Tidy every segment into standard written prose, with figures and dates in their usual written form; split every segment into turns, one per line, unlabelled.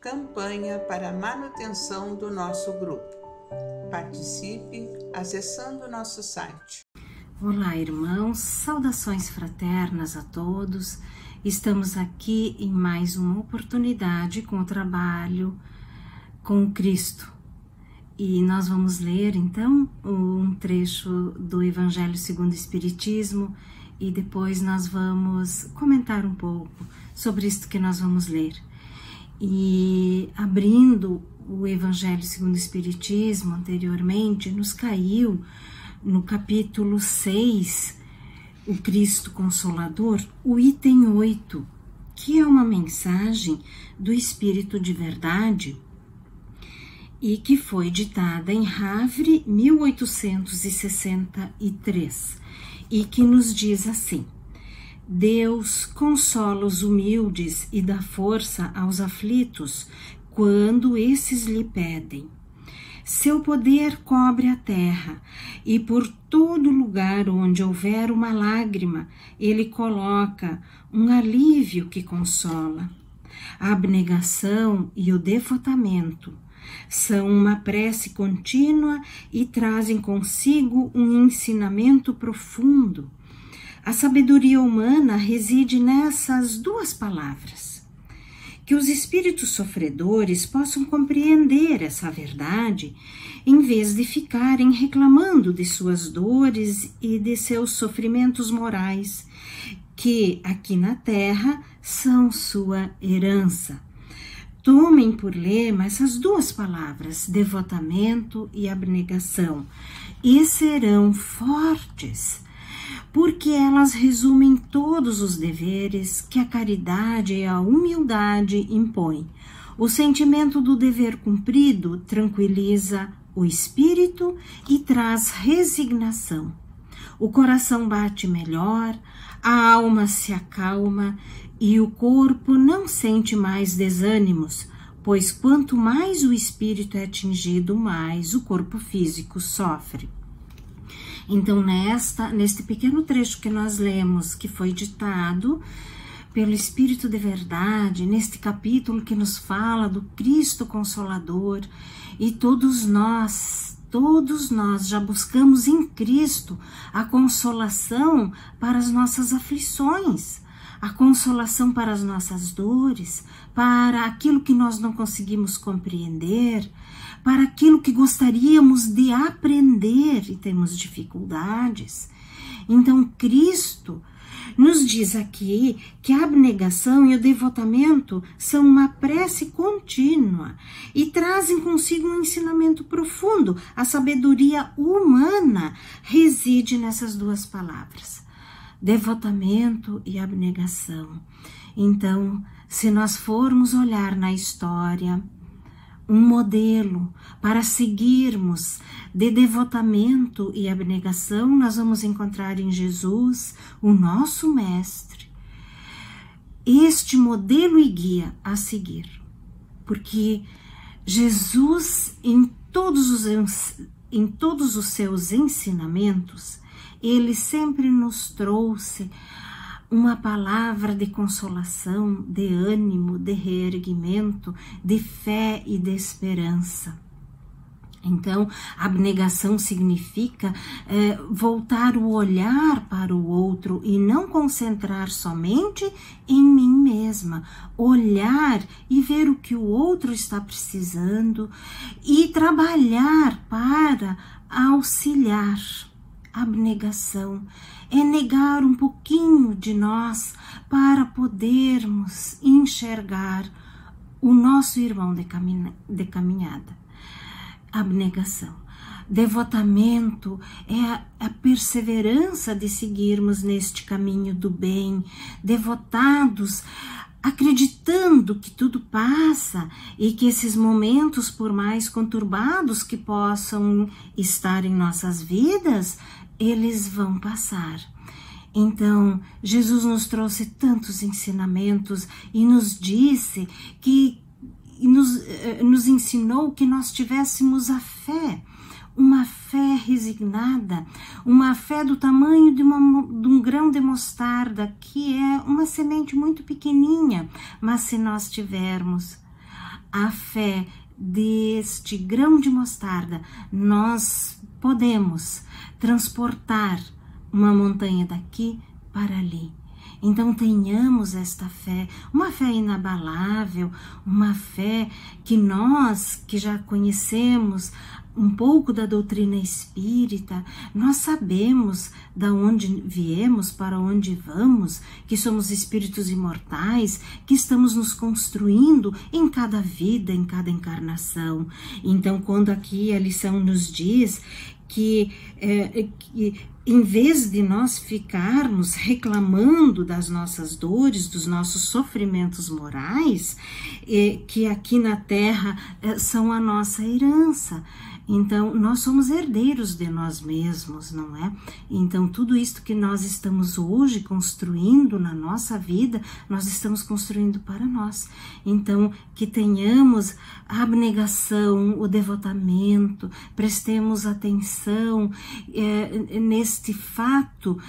Campanha para a manutenção do nosso grupo. Participe acessando o nosso site.
Olá, irmãos, saudações fraternas a todos. Estamos aqui em mais uma oportunidade com o trabalho com o Cristo. E nós vamos ler, então, um trecho do Evangelho segundo o Espiritismo e depois nós vamos comentar um pouco sobre isto que nós vamos ler. E abrindo o Evangelho segundo o Espiritismo anteriormente, nos caiu no capítulo 6, o Cristo Consolador, o item 8, que é uma mensagem do Espírito de Verdade e que foi ditada em Havre, 1863, e que nos diz assim: Deus consola os humildes e dá força aos aflitos quando esses lhe pedem. Seu poder cobre a terra, e por todo lugar onde houver uma lágrima, ele coloca um alívio que consola. A abnegação e o devotamento são uma prece contínua e trazem consigo um ensinamento profundo. A sabedoria humana reside nessas duas palavras. Que os espíritos sofredores possam compreender essa verdade, em vez de ficarem reclamando de suas dores e de seus sofrimentos morais, que aqui na terra são sua herança. Tomem por lema essas duas palavras, devotamento e abnegação, e serão fortes, porque elas resumem todos os deveres que a caridade e a humildade impõem. O sentimento do dever cumprido tranquiliza o espírito e traz resignação. O coração bate melhor, a alma se acalma e o corpo não sente mais desânimos, pois quanto mais o espírito é atingido, mais o corpo físico sofre. Então, neste pequeno trecho que nós lemos, que foi ditado pelo Espírito de Verdade, neste capítulo que nos fala do Cristo Consolador, e todos nós já buscamos em Cristo a consolação para as nossas aflições, a consolação para as nossas dores, para aquilo que nós não conseguimos compreender, para aquilo que gostaríamos de aprender e temos dificuldades. Então, Cristo nos diz aqui que a abnegação e o devotamento são uma prece contínua e trazem consigo um ensinamento profundo. A sabedoria humana reside nessas duas palavras, devotamento e abnegação. Então, se nós formos olhar na história, um modelo para seguirmos de devotamento e abnegação, nós vamos encontrar em Jesus, o nosso Mestre, este modelo e guia a seguir. Porque Jesus, em todos os seus ensinamentos, ele sempre nos trouxe uma palavra de consolação, de ânimo, de reerguimento, de fé e de esperança. Então, abnegação significa voltar o olhar para o outro e não concentrar somente em mim mesma. Olhar e ver o que o outro está precisando e trabalhar para auxiliar. Abnegação é negar um pouquinho de nós para podermos enxergar o nosso irmão de caminhada. Abnegação. Devotamento é a perseverança de seguirmos neste caminho do bem, devotados, acreditando que tudo passa e que esses momentos, por mais conturbados que possam estar em nossas vidas, eles vão passar. Então, Jesus nos trouxe tantos ensinamentos e nos disse que nos ensinou que nós tivéssemos a fé, uma fé resignada, uma fé do tamanho de um grão de mostarda, que é uma semente muito pequenininha, mas se nós tivermos a fé deste grão de mostarda, nós podemos transportar uma montanha daqui para ali. Então tenhamos esta fé, uma fé inabalável, uma fé que nós, que já conhecemos um pouco da doutrina espírita, nós sabemos da onde viemos, para onde vamos, que somos espíritos imortais, que estamos nos construindo em cada vida, em cada encarnação. Então, quando aqui a lição nos diz que em vez de nós ficarmos reclamando das nossas dores, dos nossos sofrimentos morais, que aqui na Terra são a nossa herança. Então, nós somos herdeiros de nós mesmos, não é? Então, tudo isto que nós estamos hoje construindo na nossa vida, nós estamos construindo para nós. Então, que tenhamos a abnegação, o devotamento, prestemos atenção neste fato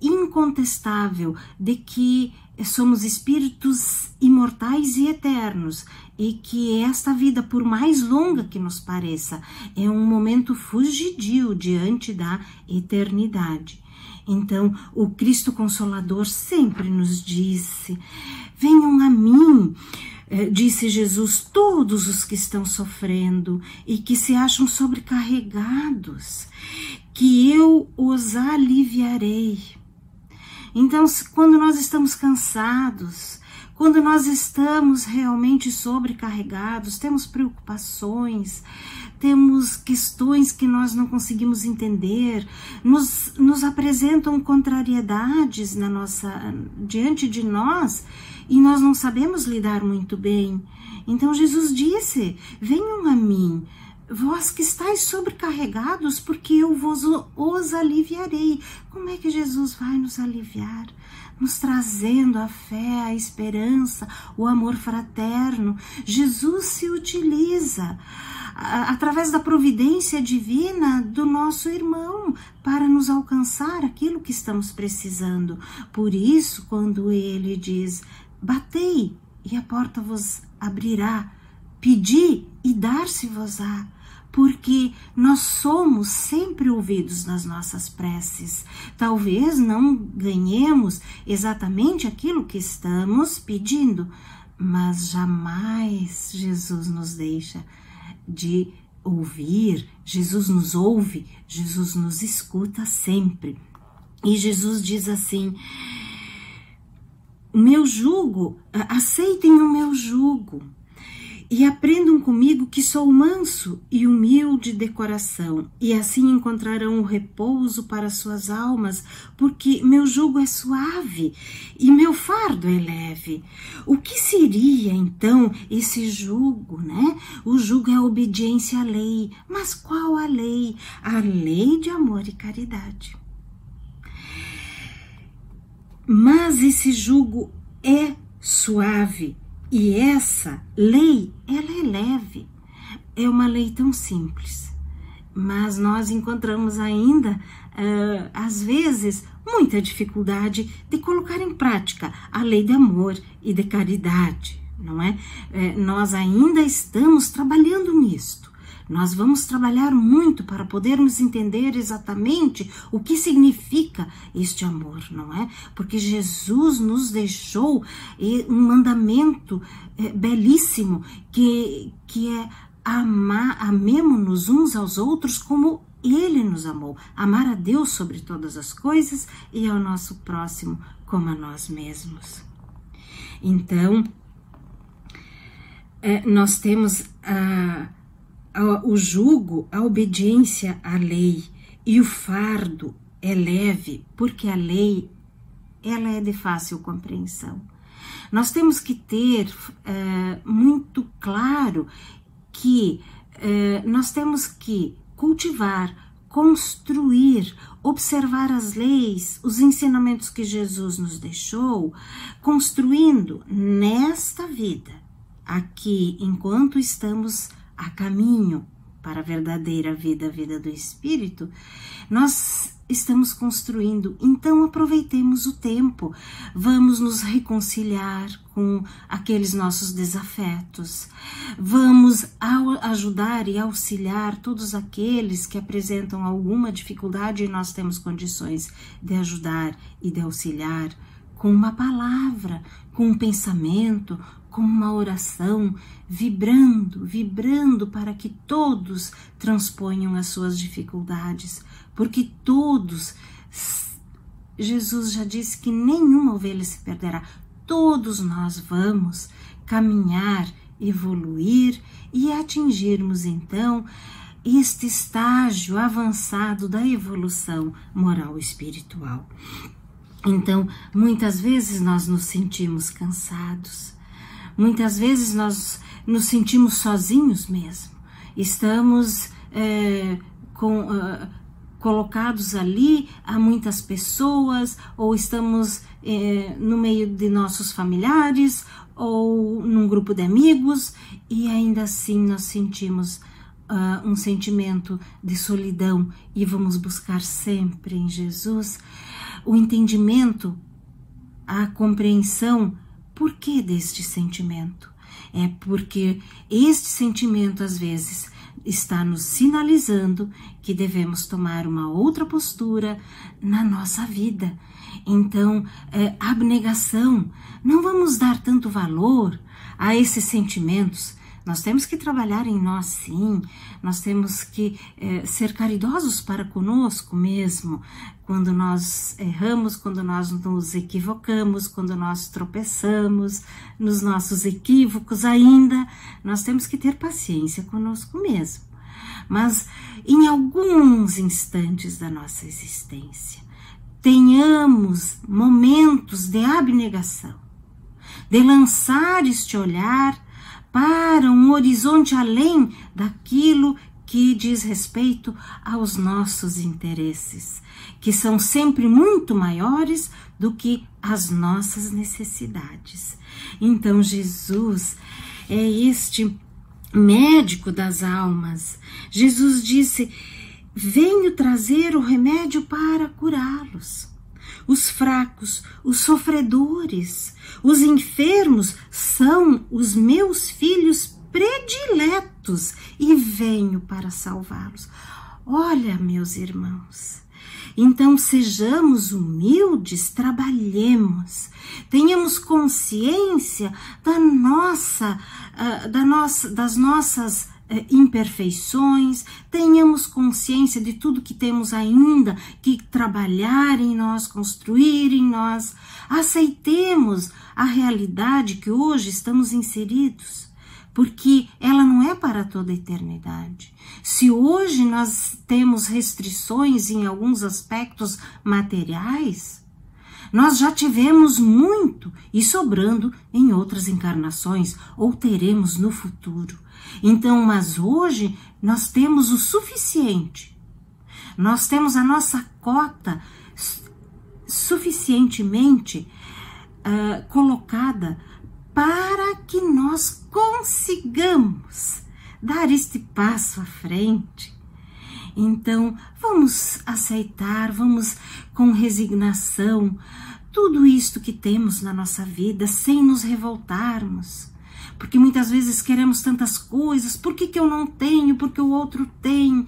incontestável de que somos espíritos imortais e eternos, e que esta vida, por mais longa que nos pareça, é um momento fugidio diante da eternidade. Então, o Cristo Consolador sempre nos disse: venham a mim, disse Jesus, todos os que estão sofrendo e que se acham sobrecarregados, que eu os aliviarei. Então, quando nós estamos cansados, quando nós estamos realmente sobrecarregados, temos preocupações, temos questões que nós não conseguimos entender, nos apresentam contrariedades diante de nós e nós não sabemos lidar muito bem. Então Jesus disse: venham a mim, vós que estáis sobrecarregados, porque eu os aliviarei. Como é que Jesus vai nos aliviar? Nos trazendo a fé, a esperança, o amor fraterno. Jesus se utiliza através da providência divina do nosso irmão para nos alcançar aquilo que estamos precisando. Por isso, quando ele diz: batei e a porta vos abrirá, pedi e dar-se-vos-á, porque nós somos sempre ouvidos nas nossas preces. Talvez não ganhemos exatamente aquilo que estamos pedindo, mas jamais Jesus nos deixa de ouvir. Jesus nos ouve, Jesus nos escuta sempre. E Jesus diz assim: meu jugo, aceitem o meu jugo e aprendam comigo, que sou manso e humilde de coração, e assim encontrarão o repouso para suas almas, porque meu jugo é suave e meu fardo é leve. O que seria então esse jugo, né? O jugo é a obediência à lei. Mas qual a lei? A lei de amor e caridade. Mas esse jugo é suave. E essa lei, ela é leve, é uma lei tão simples, mas nós encontramos ainda, às vezes, muita dificuldade de colocar em prática a lei de amor e de caridade, não é? Nós ainda estamos trabalhando nisto. Nós vamos trabalhar muito para podermos entender exatamente o que significa este amor, não é? Porque Jesus nos deixou um mandamento belíssimo, que é amemo-nos uns aos outros como Ele nos amou. Amar a Deus sobre todas as coisas e ao nosso próximo como a nós mesmos. Então, nós temos o jugo, a obediência à lei, e o fardo é leve, porque a lei, ela é de fácil compreensão. Nós temos que ter muito claro que nós temos que cultivar, construir, observar as leis, os ensinamentos que Jesus nos deixou, construindo nesta vida, aqui, enquanto estamos a caminho para a verdadeira vida, a vida do Espírito, nós estamos construindo. Então aproveitemos o tempo, vamos nos reconciliar com aqueles nossos desafetos, vamos ajudar e auxiliar todos aqueles que apresentam alguma dificuldade e nós temos condições de ajudar e de auxiliar com uma palavra, com um pensamento, com uma oração, vibrando para que todos transponham as suas dificuldades, porque todos, Jesus já disse que nenhuma ovelha se perderá, todos nós vamos caminhar, evoluir e atingirmos então este estágio avançado da evolução moral e espiritual. Então, muitas vezes nós nos sentimos cansados, muitas vezes nós nos sentimos sozinhos mesmo, estamos colocados ali a muitas pessoas, ou estamos no meio de nossos familiares, ou num grupo de amigos, e ainda assim nós sentimos um sentimento de solidão, e vamos buscar sempre em Jesus o entendimento, a compreensão. Por que deste sentimento? É porque este sentimento às vezes está nos sinalizando que devemos tomar uma outra postura na nossa vida. Então, abnegação, não vamos dar tanto valor a esses sentimentos. Nós temos que trabalhar em nós, sim, nós temos que ser caridosos para conosco mesmo, quando nós erramos, quando nós nos equivocamos, quando nós tropeçamos nos nossos equívocos ainda, nós temos que ter paciência conosco mesmo. Mas em alguns instantes da nossa existência, tenhamos momentos de abnegação, de lançar este olhar para um horizonte além daquilo que diz respeito aos nossos interesses, que são sempre muito maiores do que as nossas necessidades. Então, Jesus é este médico das almas. Jesus disse: venho trazer o remédio para curá-los. Os fracos, os sofredores, os enfermos são os meus filhos prediletos e venho para salvá-los. Olha, meus irmãos, então sejamos humildes, trabalhemos, tenhamos consciência das nossas imperfeições, tenhamos consciência de tudo que temos ainda que trabalhar em nós, construir em nós, aceitemos a realidade que hoje estamos inseridos, porque ela não é para toda a eternidade. Se hoje nós temos restrições em alguns aspectos materiais, nós já tivemos muito e sobrando em outras encarnações, ou teremos no futuro. Então, mas hoje nós temos o suficiente, nós temos a nossa cota suficientemente colocada para que nós consigamos dar este passo à frente. Então, vamos aceitar, vamos com resignação tudo isto que temos na nossa vida, sem nos revoltarmos. Porque muitas vezes queremos tantas coisas, por que eu não tenho, porque o outro tem,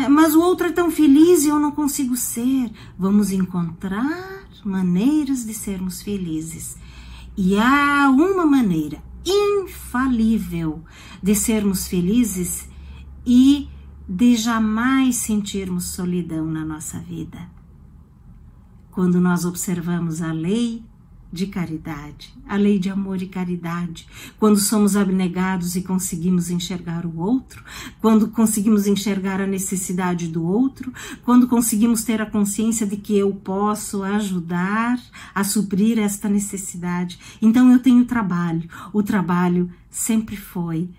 mas o outro é tão feliz e eu não consigo ser. Vamos encontrar maneiras de sermos felizes. E há uma maneira infalível de sermos felizes e de jamais sentirmos solidão na nossa vida. Quando nós observamos a lei de caridade, a lei de amor e caridade, quando somos abnegados e conseguimos enxergar o outro, quando conseguimos enxergar a necessidade do outro, quando conseguimos ter a consciência de que eu posso ajudar a suprir esta necessidade, então eu tenho trabalho. O trabalho sempre foi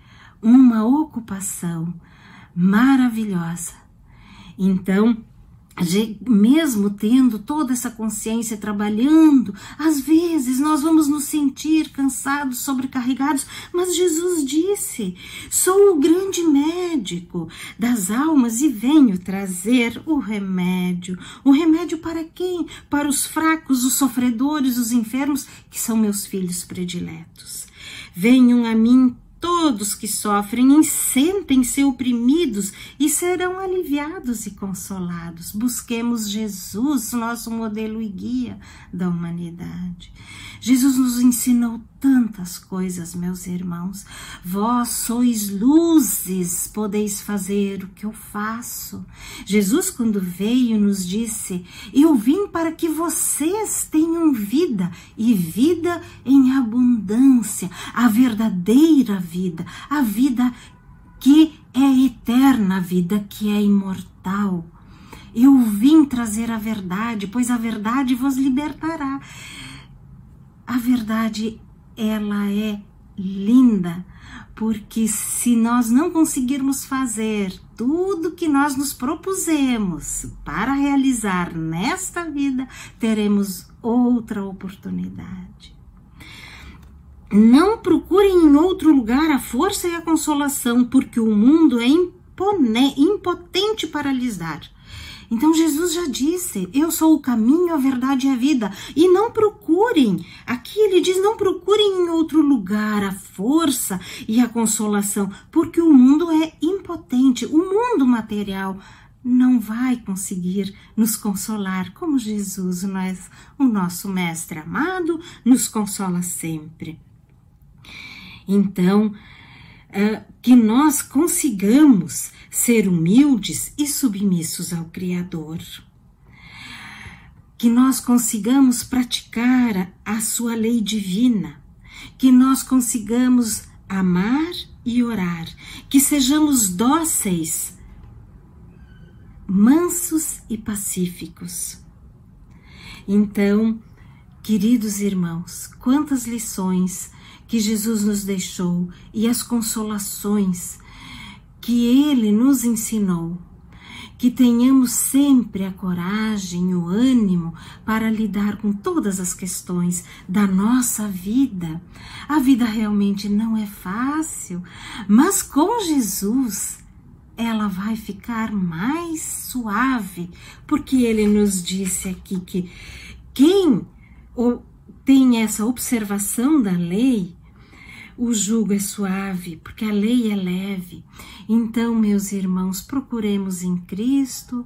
uma ocupação maravilhosa. Então, mesmo tendo toda essa consciência trabalhando, às vezes nós vamos nos sentir cansados, sobrecarregados, mas Jesus disse: sou o grande médico das almas e venho trazer o remédio. O remédio para quem? Para os fracos, os sofredores, os enfermos, que são meus filhos prediletos. Venham a mim todos que sofrem, sentem-se oprimidos e serão aliviados e consolados. Busquemos Jesus, nosso modelo e guia da humanidade. Jesus nos ensinou tantas coisas, meus irmãos. Vós sois luzes, podeis fazer o que eu faço. Jesus, quando veio, nos disse: eu vim para que vocês tenham vida, e vida em abundância, a verdadeira vida, a vida que é eterna, a vida que é imortal. Eu vim trazer a verdade, pois a verdade vos libertará. A verdade, ela é linda, porque se nós não conseguirmos fazer tudo que nós nos propusemos para realizar nesta vida, teremos outra oportunidade. Não procurem em outro lugar a força e a consolação, porque o mundo é impotente para lhes dar. Então Jesus já disse: eu sou o caminho, a verdade e a vida. E não procurem, aqui ele diz, não procurem em outro lugar a força e a consolação, porque o mundo é impotente, o mundo material não vai conseguir nos consolar como Jesus, o nosso mestre amado, nos consola sempre. Então, que nós consigamos ser humildes e submissos ao Criador. Que nós consigamos praticar a sua lei divina. Que nós consigamos amar e orar. Que sejamos dóceis, mansos e pacíficos. Então, queridos irmãos, quantas lições que Jesus nos deixou e as consolações que Ele nos ensinou, que tenhamos sempre a coragem, o ânimo para lidar com todas as questões da nossa vida. A vida realmente não é fácil, mas com Jesus ela vai ficar mais suave, porque Ele nos disse aqui que quem tem essa observação da lei, o jugo é suave, porque a lei é leve. Então, meus irmãos, procuremos em Cristo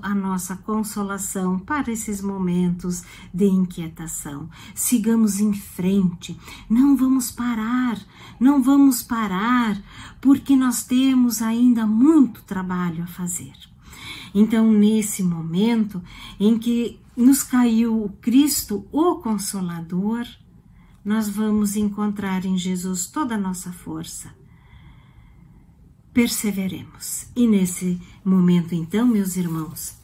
a nossa consolação para esses momentos de inquietação. Sigamos em frente, não vamos parar, porque nós temos ainda muito trabalho a fazer. Então, nesse momento em que nos caiu o Cristo, o Consolador, nós vamos encontrar em Jesus toda a nossa força. Perseveremos. E nesse momento, então, meus irmãos,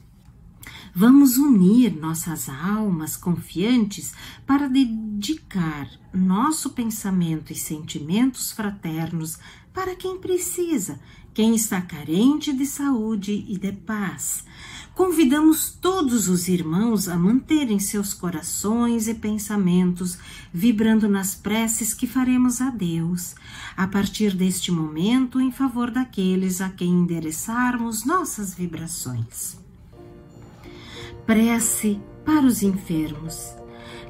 vamos unir nossas almas confiantes para dedicar nosso pensamento e sentimentos fraternos para quem precisa, quem está carente de saúde e de paz. Convidamos todos os irmãos a manterem seus corações e pensamentos vibrando nas preces que faremos a Deus, a partir deste momento, em favor daqueles a quem endereçarmos nossas vibrações. Prece para os enfermos.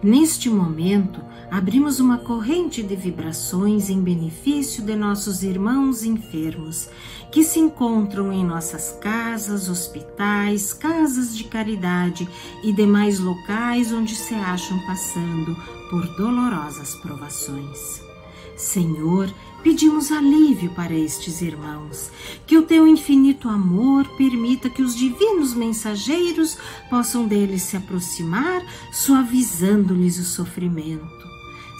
Neste momento, abrimos uma corrente de vibrações em benefício de nossos irmãos enfermos, que se encontram em nossas casas, hospitais, casas de caridade e demais locais onde se acham passando por dolorosas provações. Senhor, pedimos alívio para estes irmãos, que o teu infinito amor permita que os divinos mensageiros possam deles se aproximar, suavizando-lhes o sofrimento.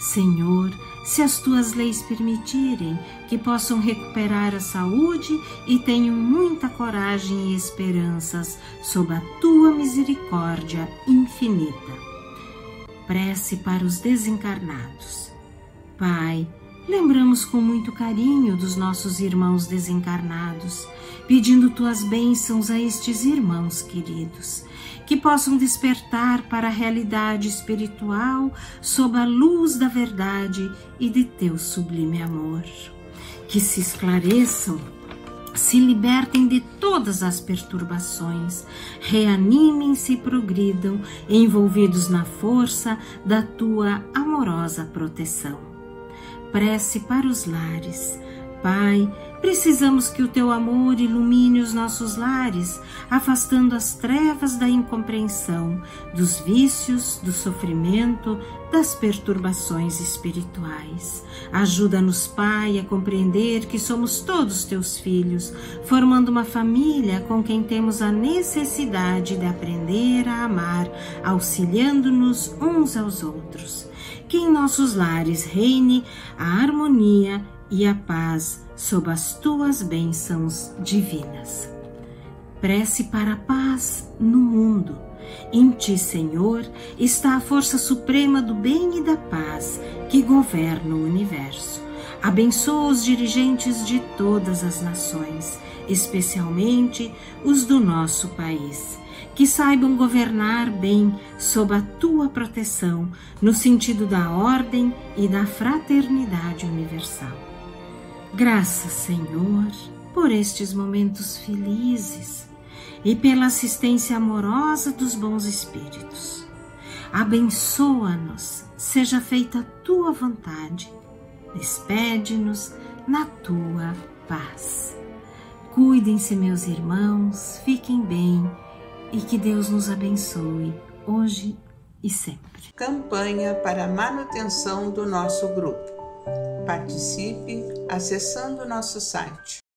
Senhor, se as tuas leis permitirem, que possam recuperar a saúde e tenham muita coragem e esperanças sob a tua misericórdia infinita. Prece para os desencarnados. Pai, lembramos com muito carinho dos nossos irmãos desencarnados, pedindo tuas bênçãos a estes irmãos queridos, que possam despertar para a realidade espiritual sob a luz da verdade e de teu sublime amor. Que se esclareçam, se libertem de todas as perturbações, reanimem-se e progridam, envolvidos na força da tua amorosa proteção. Prece para os lares. Pai, precisamos que o teu amor ilumine os nossos lares, afastando as trevas da incompreensão, dos vícios, do sofrimento, das perturbações espirituais. Ajuda-nos, Pai, a compreender que somos todos teus filhos, formando uma família com quem temos a necessidade de aprender a amar, auxiliando-nos uns aos outros. Que em nossos lares reine a harmonia e a paz sob as tuas bênçãos divinas. Prece para a paz no mundo. Em ti, Senhor, está a força suprema do bem e da paz que governa o universo. Abençoa os dirigentes de todas as nações, especialmente os do nosso país, que saibam governar bem sob a tua proteção, no sentido da ordem e da fraternidade universal. Graças, Senhor, por estes momentos felizes e pela assistência amorosa dos bons espíritos. Abençoa-nos, seja feita a tua vontade. Despede-nos na tua paz. Cuidem-se, meus irmãos, fiquem bem e que Deus nos abençoe hoje e sempre.
Campanha para a manutenção do nosso grupo. Participe acessando nosso site